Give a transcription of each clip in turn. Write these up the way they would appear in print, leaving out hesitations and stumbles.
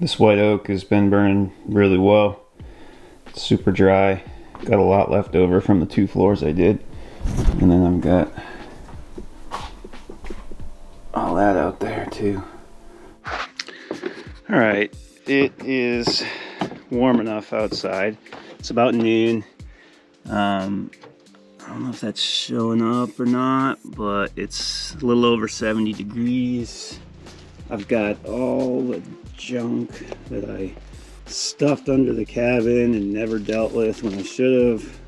This white oak has been burning really well. It's super dry. Got a lot left over from the 2 floors I did. And then I've got all that out there too. Alright, it is warm enough outside. It's about noon. I don't know if that's showing up or not, but it's a little over 70 degrees. I've got all the junk that I stuffed under the cabin and never dealt with when I should have.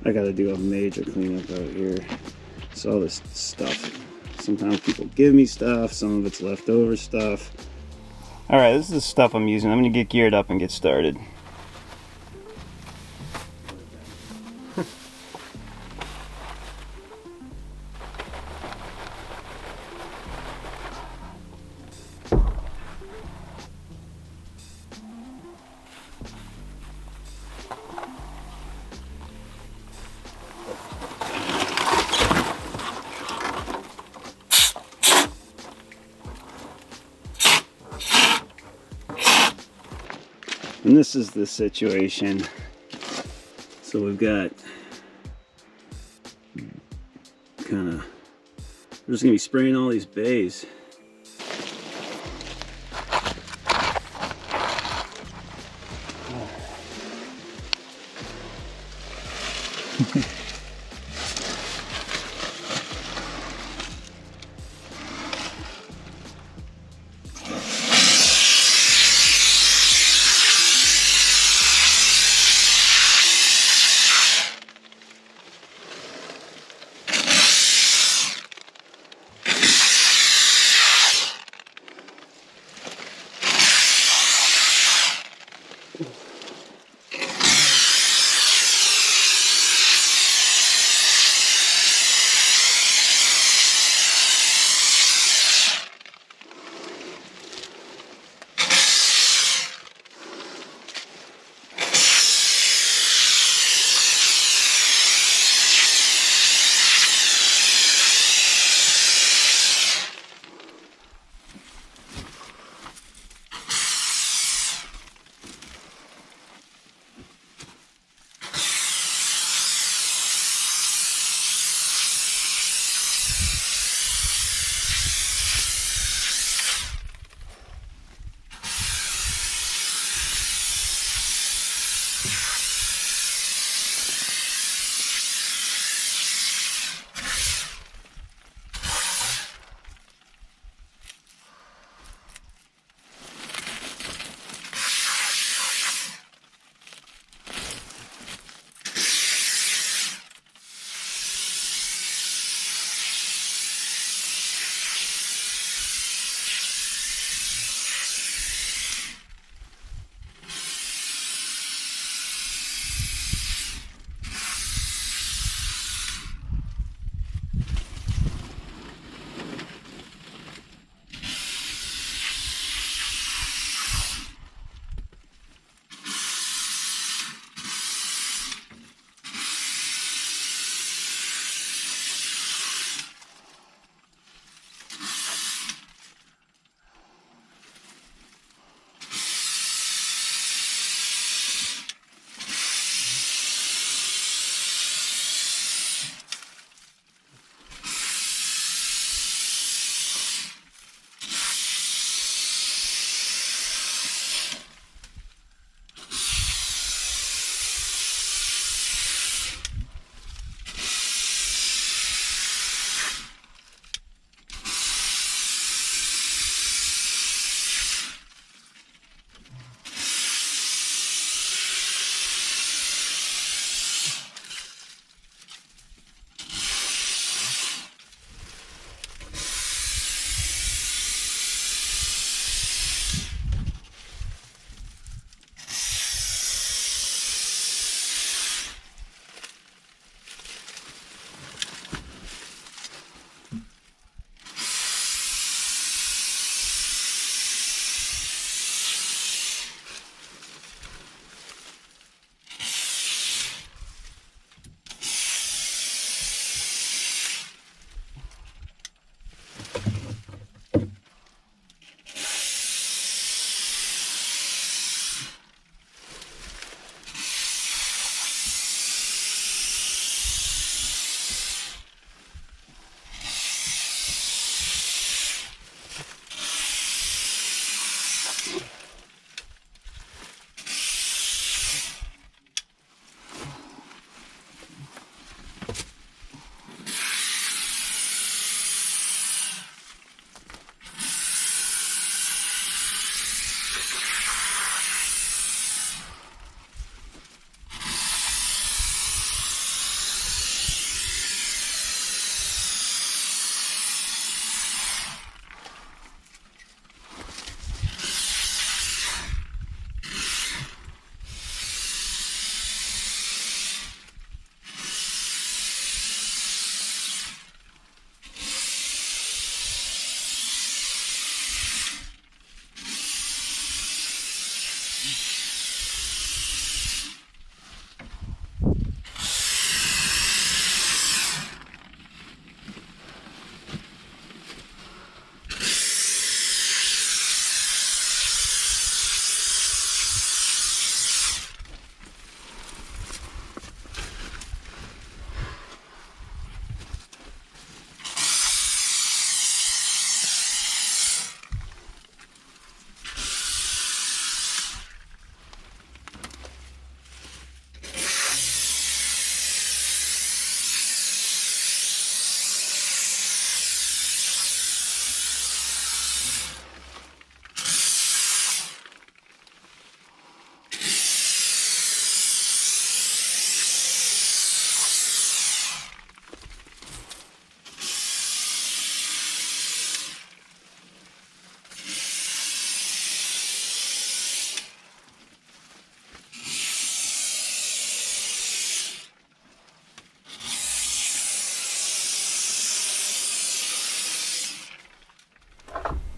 I gotta do a major cleanup out here. So all this stuff. Sometimes people give me stuff, some of it's leftover stuff. Alright, this is the stuff I'm using. I'm gonna get geared up and get started. And this is the situation. So we've got we're just gonna be spraying all these bays.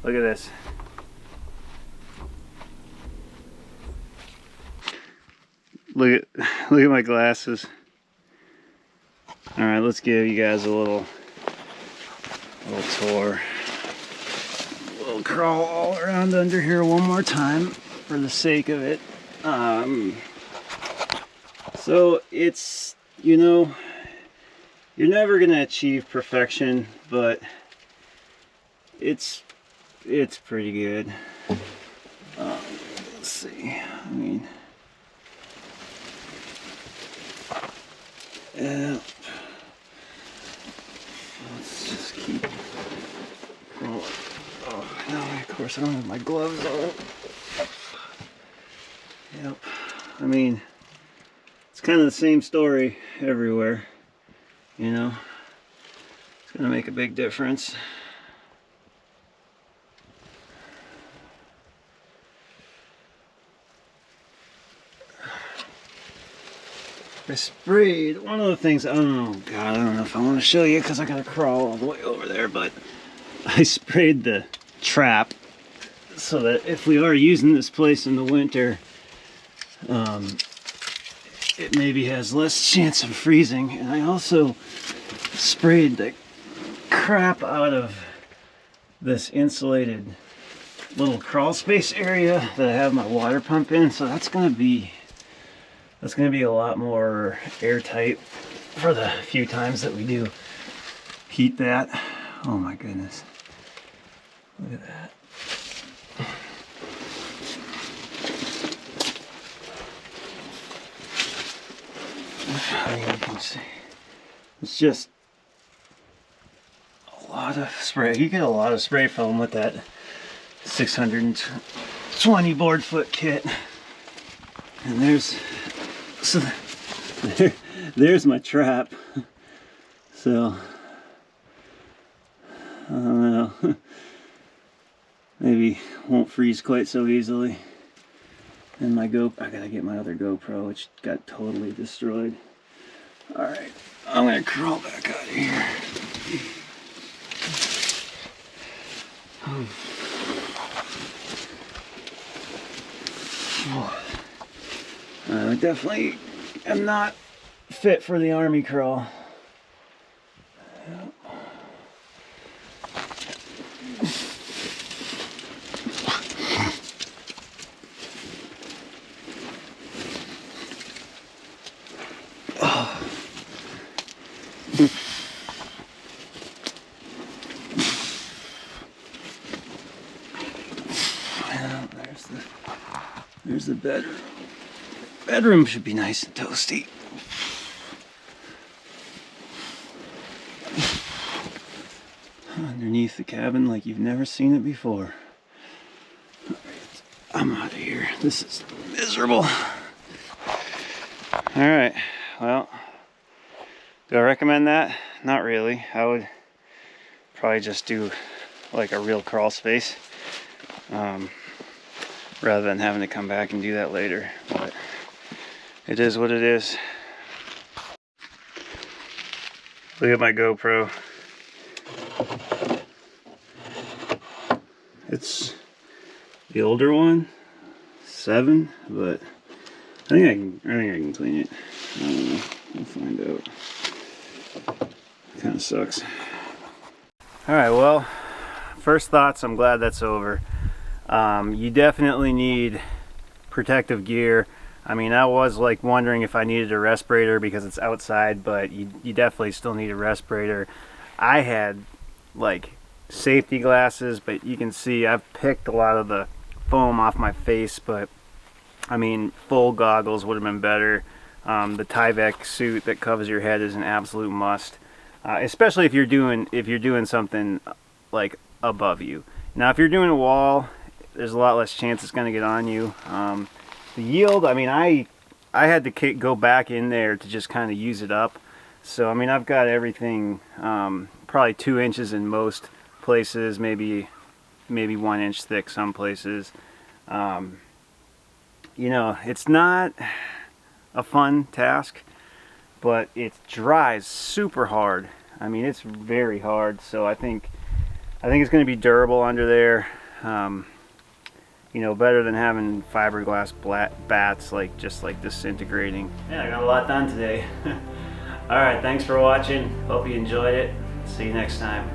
Look at this. Look at my glasses. All right, let's give you guys a little tour. We'll crawl all around under here one more time for the sake of it. So it's, you know, you're never gonna achieve perfection, but it's pretty good. Let's see. I mean, yeah. Let's just keep rolling. Oh no! Of course I don't have my gloves on. Yep. I mean, it's kind of the same story everywhere. You know, it's gonna make a big difference. I sprayed one of the things. Oh God, I don't know if I want to show you because I gotta crawl all the way over there. But I sprayed the trap so that if we are using this place in the winter, it maybe has less chance of freezing. And I also sprayed the crap out of this insulated little crawl space area that I have my water pump in. So that's gonna be a lot more airtight for the few times that we do heat that. Oh my goodness. Look at that. I mean, you can see. It's just a lot of spray. You get a lot of spray foam with that 620 board foot kit. And there's my trap. So I don't know. Maybe won't freeze quite so easily. And my I gotta get my other GoPro, which got totally destroyed. Alright, I'm gonna crawl back out of here. I definitely am not fit for the army crawl. There's the bedroom. Bedroom should be nice and toasty. Underneath the cabin like you've never seen it before. All right, I'm out of here. This is miserable. Alright, well, do I recommend that? Not really. I would probably just do like a real crawl space. Rather than having to come back and do that later. But it is what it is. Look at my GoPro. It's the older one, 7, but I think I can clean it. I don't know. We'll find out. Kind of sucks. All right. Well, first thoughts. I'm glad that's over. You definitely need protective gear. I mean, I was like wondering if I needed a respirator because it's outside, but you definitely still need a respirator. I had like safety glasses, but you can see I've picked a lot of the foam off my face, but I mean, full goggles would have been better. The Tyvek suit that covers your head is an absolute must, especially if you're doing something like above you. Now, if you're doing a wall, there's a lot less chance it's going to get on you. The yield, I mean, I had to go back in there to just kind of use it up. So, I mean, I've got everything probably 2 inches in most places, maybe 1 inch thick some places. You know, it's not a fun task, but it dries super hard. I mean, it's very hard. So I think I think it's going to be durable under there. You know, better than having fiberglass batts like just like disintegrating. Yeah, I got a lot done today. All right, thanks for watching. Hope you enjoyed it. See you next time.